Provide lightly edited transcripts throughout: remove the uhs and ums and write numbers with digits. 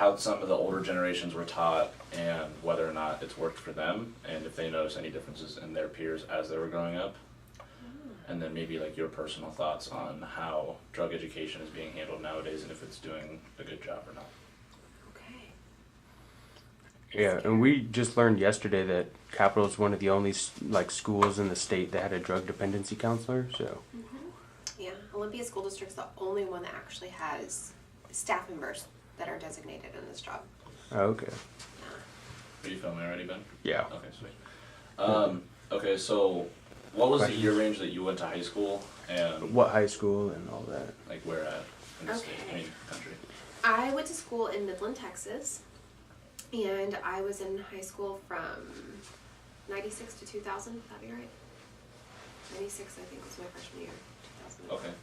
how some of the older generations were taught and whether or not it's worked for them, and if they notice any differences in their peers as they were growing up. And then maybe like your personal thoughts on how drug education is being handled nowadays and if it's doing a good job or not. Okay. Yeah, and we just learned yesterday that Capital is one of the only like schools in the state that had a drug dependency counselor. So Yeah, Olympia School District's the only one that actually has staff members that are designated in this job. okay, Are you filming already, Ben? yeah. Okay, sweet. Okay, so what was the year range that you went to high school and What high school and all that? like where at in the state, Okay. country? I went to school in Midland, Texas, and I was in high school from 96 to 2000, would that be right? 96, I think, was my freshman year, 2000. Okay.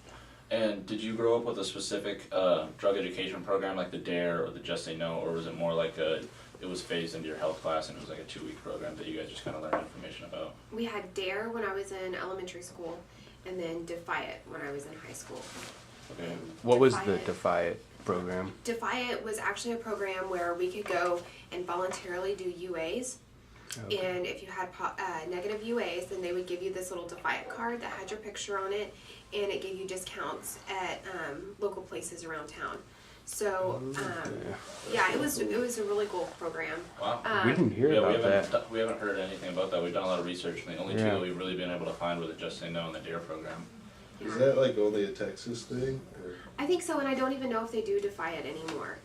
And did you grow up with a specific drug education program like the DARE or the Just Say No, or was it more like it was phased into your health class and it was like a 2-week program that you guys just kind of learned information about? We had DARE when I was in elementary school, and then Defy It when I was in high school. Okay. What was Defy the It- Defy It program? Defy It was actually a program where we could go and voluntarily do UAs. Okay. And if you had negative UAs, then they would give you this little Defy It card that had your picture on it, and it gave you discounts at local places around town. So yeah, it was a really cool program. Wow. We didn't hear Yeah, about we haven't heard anything about that. We've done a lot of research, and the only two Yeah. that we've really been able to find were the Just Say No and the DARE program. Is that like only a Texas thing? Or? I think so, and I don't even know if they do Defy It anymore.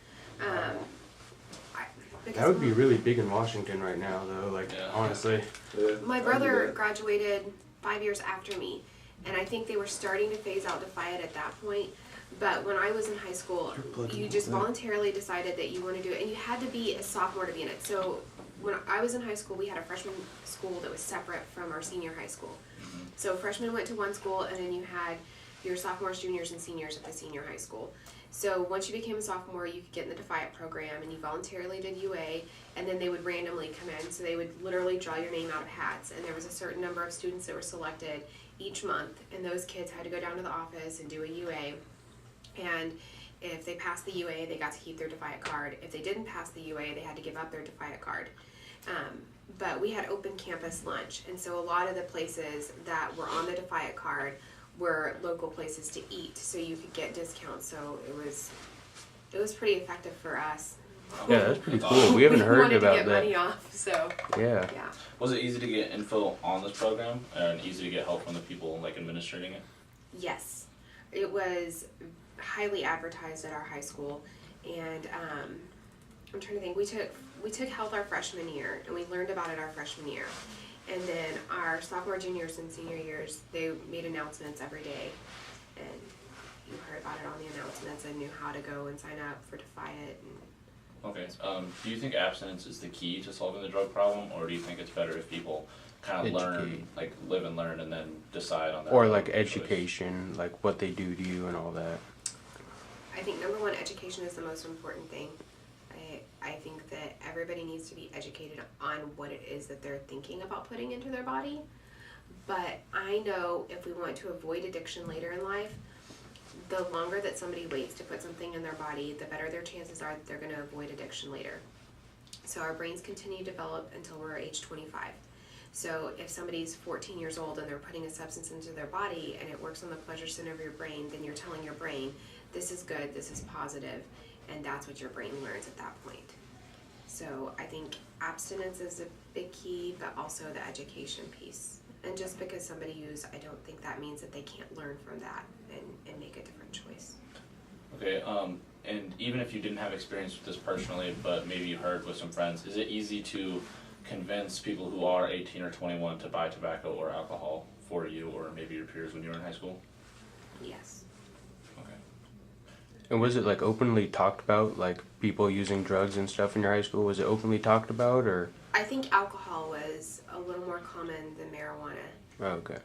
That would be really big in Washington right now, though. Like Yeah. honestly, Yeah, My I do brother that. graduated 5 years after me, and I think they were starting to phase out Defy It at that point. But when I was in high school, you just voluntarily decided that you want to do it, and you had to be a sophomore to be in it. So when I was in high school, we had a freshman school that was separate from our senior high school. So freshmen went to one school, and then you had your sophomores, juniors, and seniors at the senior high school. So once you became a sophomore, you could get in the Defy It program, and you voluntarily did UA, and then they would randomly come in. So they would literally draw your name out of hats, and there was a certain number of students that were selected each month, and those kids had to go down to the office and do a UA. And if they passed the UA, they got to keep their Defy It card. If they didn't pass the UA, they had to give up their Defy It card. But we had open campus lunch, and so a lot of the places that were on the Defy It card were local places to eat, so you could get discounts. So it was pretty effective for us. yeah, that's pretty That's cool. awesome. We haven't heard wanted about to get that. money off, so Yeah. yeah. Was it easy to get info on this program and easy to get help from the people like administrating it? Yes, it was highly advertised at our high school, and I'm trying to think. We took health our freshman year, and we learned about it our freshman year, and then our sophomore, juniors, and senior years, they made announcements every day, and you heard about it on the announcements and knew how to go and sign up for Defy It. And Okay. Do you think abstinence is the key to solving the drug problem, or do you think it's better if people kind of learn, Educate. like live and learn, and then decide on their Or own like choice? education, like what they do to you and all that. I think number one, education is the most important thing. I think that everybody needs to be educated on what it is that they're thinking about putting into their body. But I know if we want to avoid addiction later in life, the longer that somebody waits to put something in their body, the better their chances are that they're going to avoid addiction later. So our brains continue to develop until we're age 25. So if somebody's 14 years old and they're putting a substance into their body and it works on the pleasure center of your brain, then you're telling your brain, this is good, this is positive, and that's what your brain learns at that point. So I think abstinence is a big key, but also the education piece. And just because somebody used, I don't think that means that they can't learn from that and make a different choice. Okay. And even if you didn't have experience with this personally, but maybe you heard with some friends, is it easy to convince people who are 18 or 21 to buy tobacco or alcohol for you or maybe your peers when you were in high school? Yes. Okay. And was it like openly talked about, like people using drugs and stuff in your high school? Was it openly talked about, or? I think alcohol was a little more common than marijuana. Oh, okay.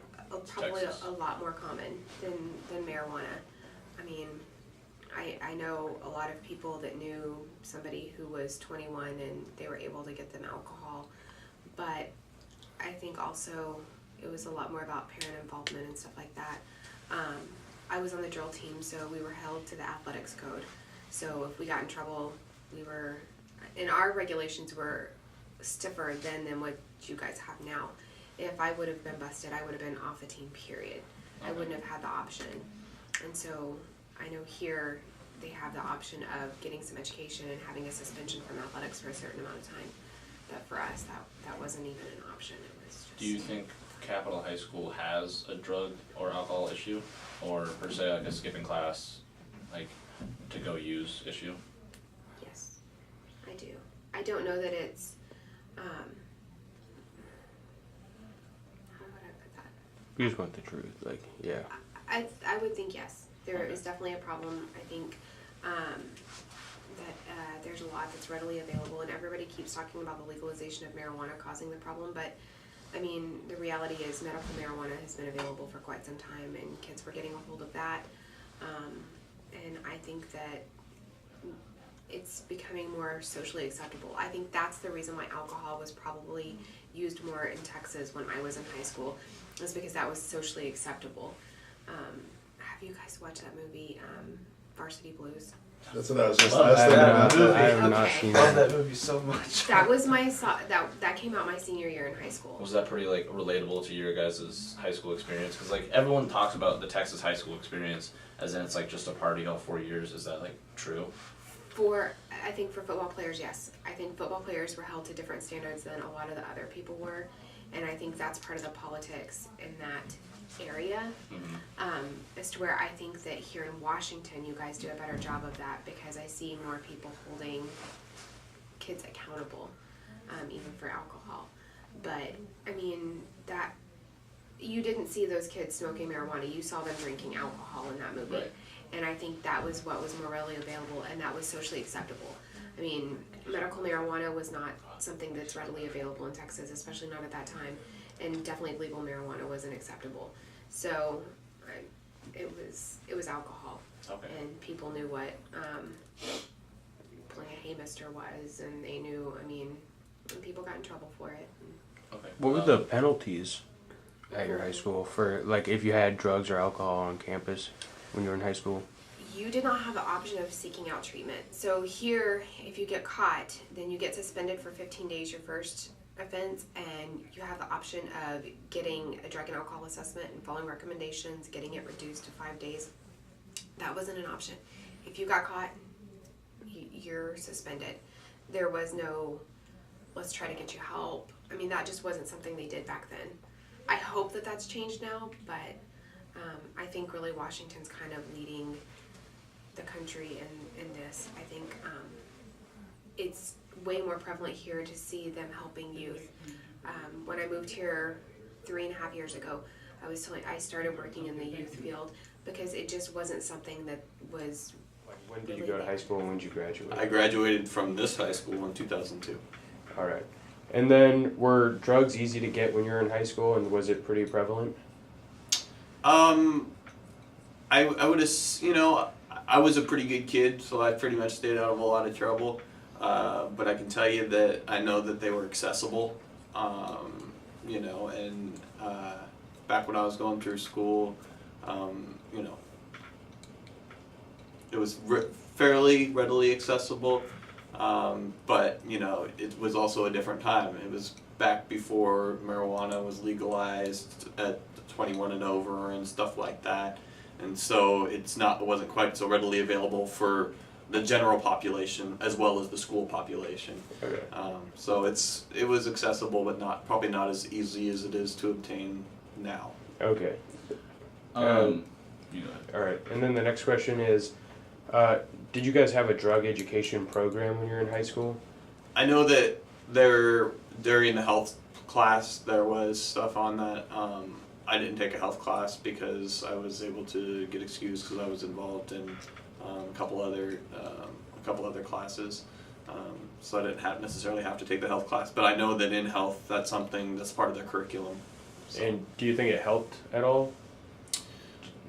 Probably Texas. a lot more common than marijuana. I mean, I know a lot of people that knew somebody who was 21 and they were able to get them alcohol, but I think also it was a lot more about parent involvement and stuff like that. I was on the drill team, so we were held to the athletics code. So if we got in trouble and our regulations were stiffer then than what you guys have now. If I would have been busted, I would have been off the team, period. I wouldn't have had the option. And so I know here they have the option of getting some education and having a suspension from athletics for a certain amount of time. But for us, that wasn't even an option. It was just. Do you think Capital High School has a drug or alcohol issue, or per se like a skipping class, like to go use issue? Yes, I do. I don't know that it's, how would I put that? We just want the truth, like, yeah. I would think yes. There is definitely a problem. I think that there's a lot that's readily available, and everybody keeps talking about the legalization of marijuana causing the problem, but I mean, the reality is medical marijuana has been available for quite some time, and kids were getting a hold of that. And I think that it's becoming more socially acceptable. I think that's the reason why alcohol was probably used more in Texas when I was in high school, was because that was socially acceptable. Have you guys watched that movie, Varsity Blues? That's what I was just. I That's have that not Okay. seen I love that. that movie so much. That was that came out my senior year in high school. Was that pretty like relatable to your guys' high school experience? Because like everyone talks about the Texas high school experience as in it's like just a party all 4 years. Is that like true? I think for football players, yes. I think football players were held to different standards than a lot of the other people were, and I think that's part of the politics in that area. As to where I think that here in Washington, you guys do a better job of that, because I see more people holding kids accountable, even for alcohol. But I mean, that you didn't see those kids smoking marijuana. You saw them drinking alcohol in that movie. Right. And I think that was what was more readily available, and that was socially acceptable. I mean, medical marijuana was not something that's readily available in Texas, especially not at that time, and definitely legal marijuana wasn't acceptable. So, it was alcohol, Okay. and people knew what playing a haymaster was, and they knew. I mean, and people got in trouble for it. Okay. What were the penalties at your high school for, like, if you had drugs or alcohol on campus when you were in high school? You did not have the option of seeking out treatment. So here, if you get caught, then you get suspended for 15 days, your first offense, and you have the option of getting a drug and alcohol assessment and following recommendations, getting it reduced to 5 days. That wasn't an option. If you got caught, you're suspended. There was no, let's try to get you help. I mean, that just wasn't something they did back then. I hope that that's changed now, but I think really Washington's kind of leading the country in this. I think it's way more prevalent here to see them helping youth. When I moved here 3.5 years ago, I started working in the youth field because it just wasn't something that was. When did you go to high school and when did you graduate? I graduated from this high school in 2002. All right. And then were drugs easy to get when you were in high school, and was it pretty prevalent? I would, I was a pretty good kid, so I pretty much stayed out of a lot of trouble. But I can tell you that I know that they were accessible, and back when I was going through school, it was fairly readily accessible, but, it was also a different time. It was back before marijuana was legalized at 21 and over and stuff like that. And so it wasn't quite so readily available for the general population as well as the school population. Okay. So it was accessible, but probably not as easy as it is to obtain now. Okay. You go ahead. All right. And then the next question is, did you guys have a drug education program when you were in high school? I know that during the health class there was stuff on that. I didn't take a health class because I was able to get excused because I was involved in a couple other classes, so I didn't necessarily have to take the health class. But I know that in health, that's something that's part of their curriculum. So. And do you think it helped at all?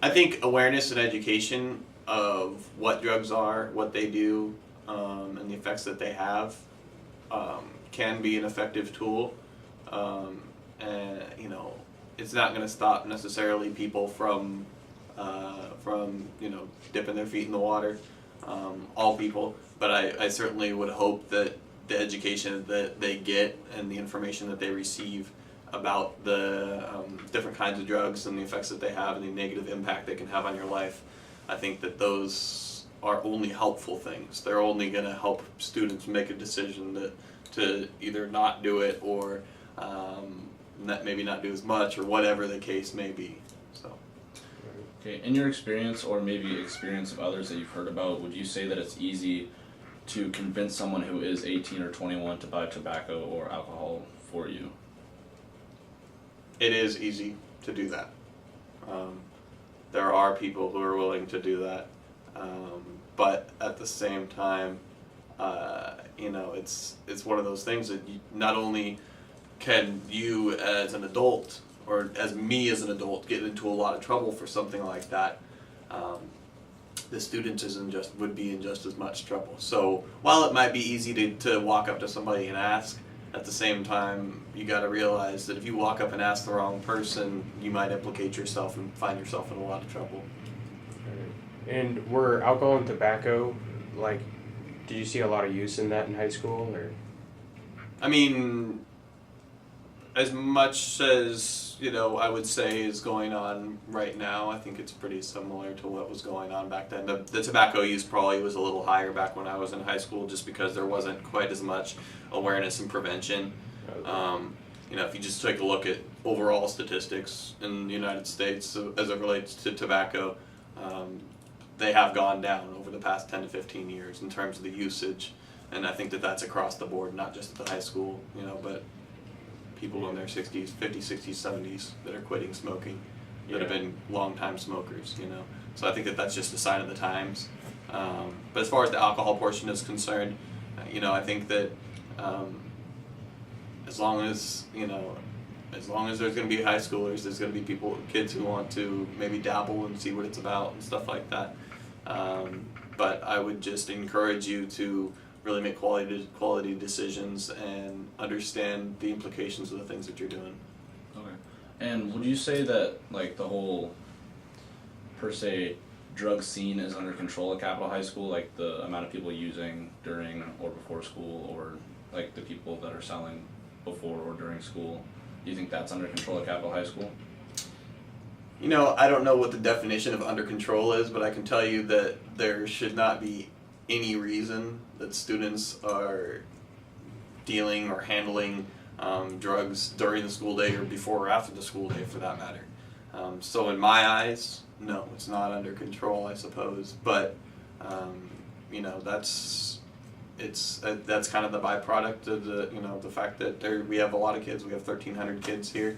I think awareness and education of what drugs are, what they do, and the effects that they have can be an effective tool. And it's not going to stop necessarily people from dipping their feet in the water, all people, but I certainly would hope that the education that they get and the information that they receive about the different kinds of drugs and the effects that they have and the negative impact they can have on your life, I think that those are only helpful things. They're only going to help students make a decision to either not do it or maybe not do as much or whatever the case may be. So. Okay, in your experience, or maybe experience of others that you've heard about, would you say that it's easy to convince someone who is 18 or 21 to buy tobacco or alcohol for you? It is easy to do that. There are people who are willing to do that, but at the same time, it's one of those things that not only can you as an adult or as me as an adult get into a lot of trouble for something like that, the student would be in just as much trouble. So while it might be easy to walk up to somebody and ask, at the same time you got to realize that if you walk up and ask the wrong person, you might implicate yourself and find yourself in a lot of trouble. And were alcohol and tobacco, like, did you see a lot of use in that in high school, or? I mean, as much as, I would say is going on right now, I think it's pretty similar to what was going on back then. The tobacco use probably was a little higher back when I was in high school, just because there wasn't quite as much awareness and prevention. Okay. If you just take a look at overall statistics in the United States as it relates to tobacco, they have gone down over the past 10 to 15 years in terms of the usage, and I think that that's across the board, not just at the high school, but people in their 60s, 50s, 60s, 70s that are quitting smoking, that have been long-time smokers, So I think that that's just a sign of the times. But as far as the alcohol portion is concerned, I think that as long as there's going to be high schoolers, there's going to be kids who want to maybe dabble and see what it's about and stuff like that. But I would just encourage you to really make quality decisions and understand the implications of the things that you're doing. Okay. And would you say that, like, the whole, per se, drug scene is under control at Capitol High School? Like, the amount of people using during or before school, or, like, the people that are selling before or during school? Do you think that's under control at Capitol High School? I don't know what the definition of under control is, but I can tell you that there should not be any reason that students are dealing or handling drugs during the school day or before or after the school day, for that matter. So in my eyes, no, it's not under control, I suppose. But that's kind of the byproduct of the fact that we have a lot of kids. We have 1,300 kids here.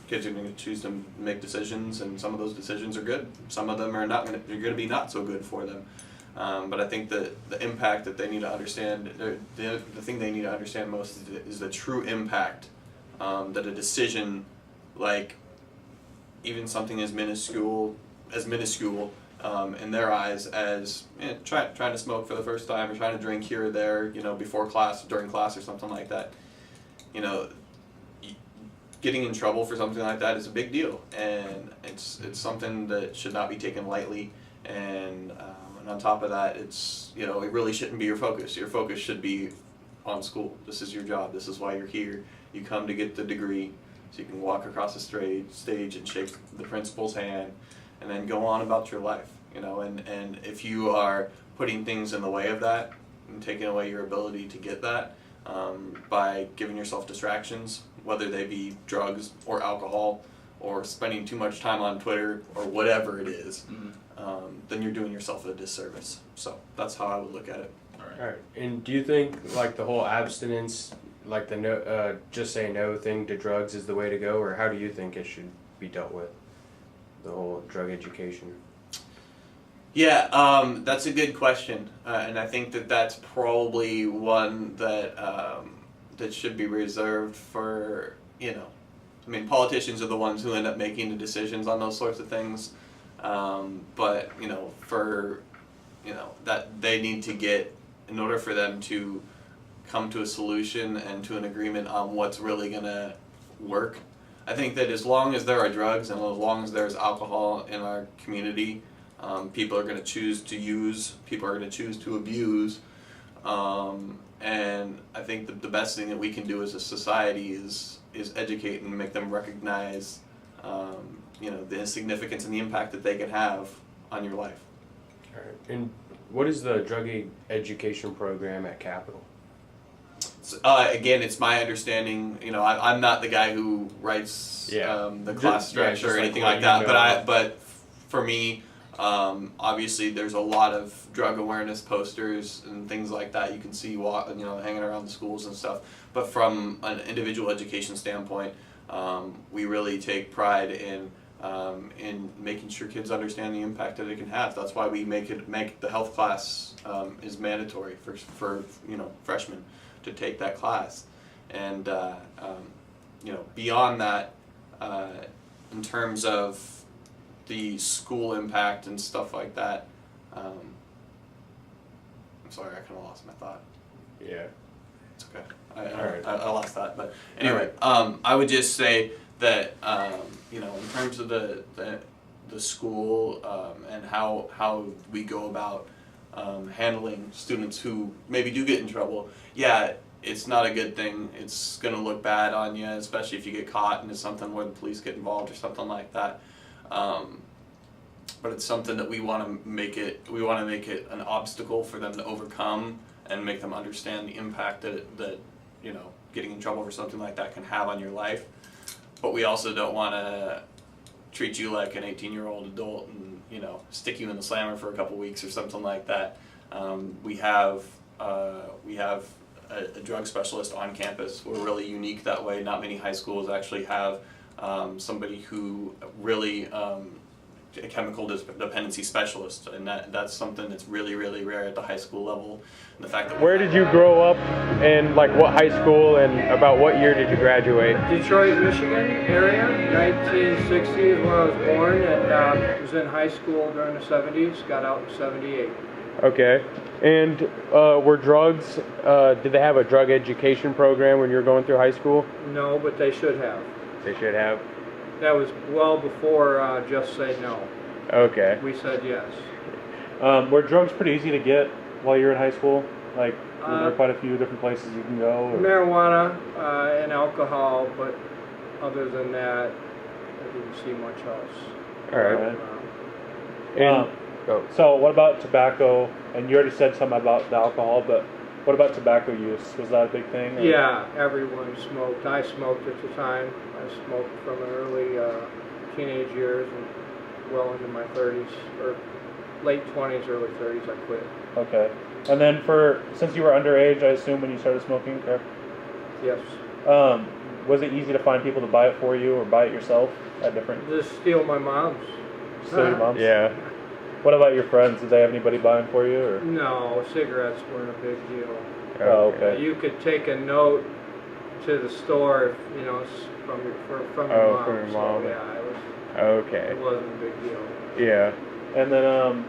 Kids are going to choose to make decisions, and some of those decisions are good. Some of them are going to be not so good for them. But I think that the impact that they need to understand, the thing they need to understand most is the true impact that a decision, like even something as minuscule in their eyes as trying to smoke for the first time or trying to drink here or there, before class, during class or something like that. Getting in trouble for something like that is a big deal, and it's something that should not be taken lightly. And on top of that, it's it really shouldn't be your focus. Your focus should be on school. This is your job. This is why you're here. You come to get the degree, so you can walk across the stage and shake the principal's hand, and then go on about your life. And if you are putting things in the way of that and taking away your ability to get that by giving yourself distractions, whether they be drugs or alcohol or spending too much time on Twitter or whatever it is, then you're doing yourself a disservice. So that's how I would look at it. All right. And do you think, like, the whole abstinence, like the no, just say no thing to drugs is the way to go, or how do you think it should be dealt with, the whole drug education? Yeah, that's a good question, and I think that's probably one that that should be reserved for, politicians are the ones who end up making the decisions on those sorts of things, but, that they need to get, in order for them to come to a solution and to an agreement on what's really going to work. I think that as long as there are drugs and as long as there's alcohol in our community, People are going to choose to use. People are going to choose to abuse. And I think that the best thing that we can do as a society is educate and make them recognize, the significance and the impact that they can have on your life. All right. And what is the drug education program at Capital? Again, it's my understanding. I'm not the guy who writes the class structure or anything like that. But for me, obviously, there's a lot of drug awareness posters and things like that you can see, hanging around the schools and stuff. But from an individual education standpoint, we really take pride in making sure kids understand the impact that it can have. That's why we make the health class is mandatory for freshmen to take that class. And beyond that, in terms of the school impact and stuff like that, I'm sorry, I kind of lost my thought. Yeah. It's okay. Alright. I lost that, but anyway, I would just say that in terms of the school and how we go about handling students who maybe do get in trouble. Yeah, it's not a good thing. It's gonna look bad on you, especially if you get caught into something where the police get involved or something like that. But it's something that we want to make it an obstacle for them to overcome and make them understand the impact that getting in trouble for something like that can have on your life. But we also don't want to treat you like an 18-year-old adult and stick you in the slammer for a couple weeks or something like that. We have a drug specialist on campus. We're really unique that way. Not many high schools actually have somebody who really a chemical dependency specialist, and that's something that's really, really rare at the high school level. And the fact that Where did you grow up, and like what high school, and about what year did you graduate? Detroit, Michigan area. 1960 is when I was born, and was in high school during the 70s. Got out in 78. Okay. And were drugs, did they have a drug education program when you were going through high school? No, but they should have. They should have. That was well before Just Say No. Okay. We said yes. Were drugs pretty easy to get while you were in high school? Like, were there quite a few different places you can go? Or? Marijuana and alcohol, but other than that, I didn't see much else. All right. So what about tobacco? And you already said something about the alcohol, but what about tobacco use? Was that a big thing? Or? Yeah, everyone smoked. I smoked at the time. I smoked from an early teenage years and well into my 30s, or late 20s, early 30s, I quit. Okay. And then since you were underage, I assume when you started smoking, correct? Yes. Was it easy to find people to buy it for you or buy it yourself at different? Just steal my mom's. Steal your mom's? Yeah. What about your friends? Did they have anybody buying for you? Or? No, cigarettes weren't a big deal. Oh, okay. You could take a note to the store, from your mom. From your mom. So, yeah, Okay. it wasn't a big deal. Yeah. And then,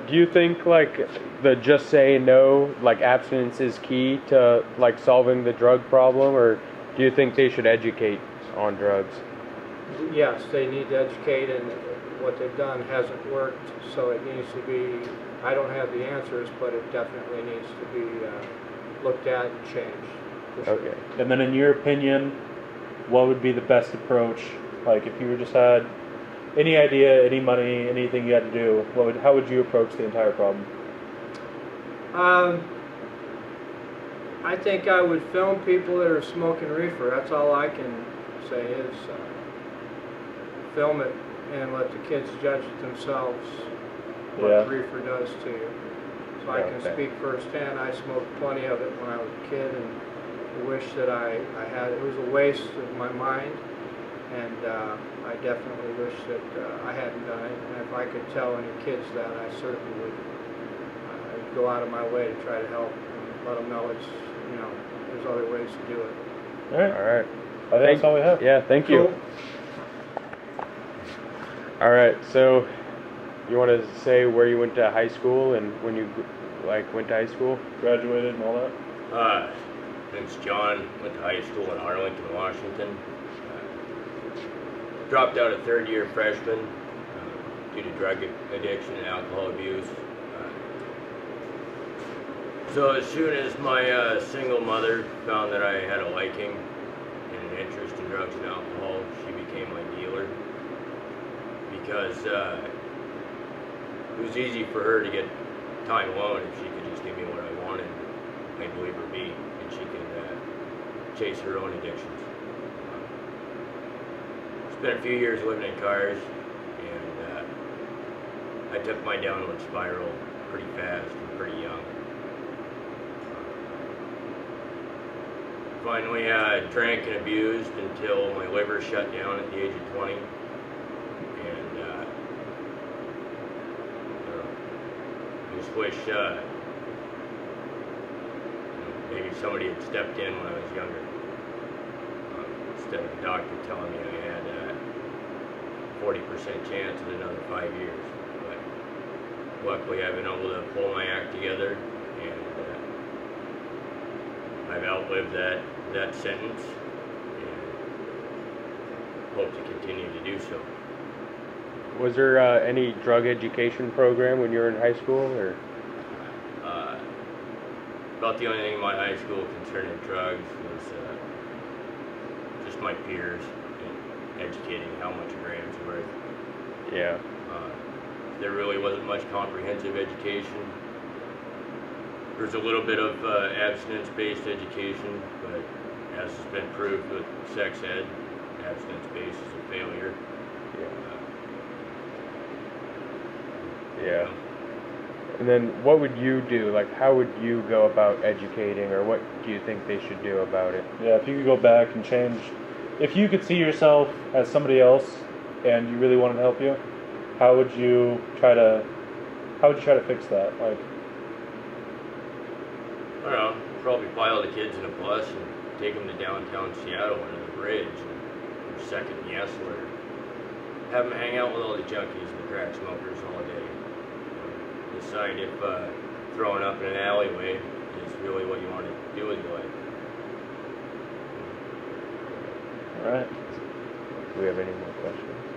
Do you think like the Just Say No, like abstinence is key to like solving the drug problem, or do you think they should educate on drugs? Yes, they need to educate, and what they've done hasn't worked, so it needs to be, I don't have the answers, but it definitely needs to be looked at and changed. For sure. Okay. and then in your opinion, what would be the best approach? Like if you just had any idea, any money, anything you had to do, how would you approach the entire problem? I think I would film people that are smoking reefer. That's all I can say is film it and let the kids judge it themselves what reefer does to you. So I can speak firsthand. I smoked plenty of it when I was a kid, and I wish that I had. It was a waste of my mind, and I definitely wish that I hadn't done it. And if I could tell any kids that, I certainly would go out of my way to try to help and let them know there's other ways to do it. All right. All right. I think that's all we have. Yeah. Thank you. Cool. All right. So, you want to say where you went to high school and when you went to high school? Graduated and all that. Name's John. Went to high school in Arlington, Washington. Dropped out a third-year freshman. due to drug addiction and alcohol abuse. So as soon as my single mother found that I had a liking and an interest in drugs and alcohol, she became my dealer, because it was easy for her to get time alone if she could just give me what I wanted. I'd leave her be, and she could chase her own addictions. Spent a few years living in cars, and I took my downward spiral pretty fast and pretty young. Finally, drank and abused until my liver shut down at the age of 20, and I just wish maybe somebody had stepped in when I was younger, instead of the doctor telling me I had a 40% chance in another 5 years. But luckily, I've been able to pull my act together, and I've outlived that sentence, and hope to continue to do so. Was there any drug education program when you were in high school, or? About the only thing in my high school concerning drugs was just my peers and educating how much a gram's worth. Yeah. There really wasn't much comprehensive education. There's a little bit of abstinence-based education, but as has been proved with sex ed, abstinence-based is a failure. Yeah. And then what would you do? Like, how would you go about educating, or what do you think they should do about it? Yeah, if you could go back and change, if you could see yourself as somebody else and you really wanted to help you, how would you try to fix that? Like, I don't know, probably pile the kids in a bus and take them to downtown Seattle under the bridge, and second Yesler. Have them hang out with all the junkies and the crack smokers all day. Decide if throwing up in an alleyway is really what you want to do with your life. all right. Do we have any more questions?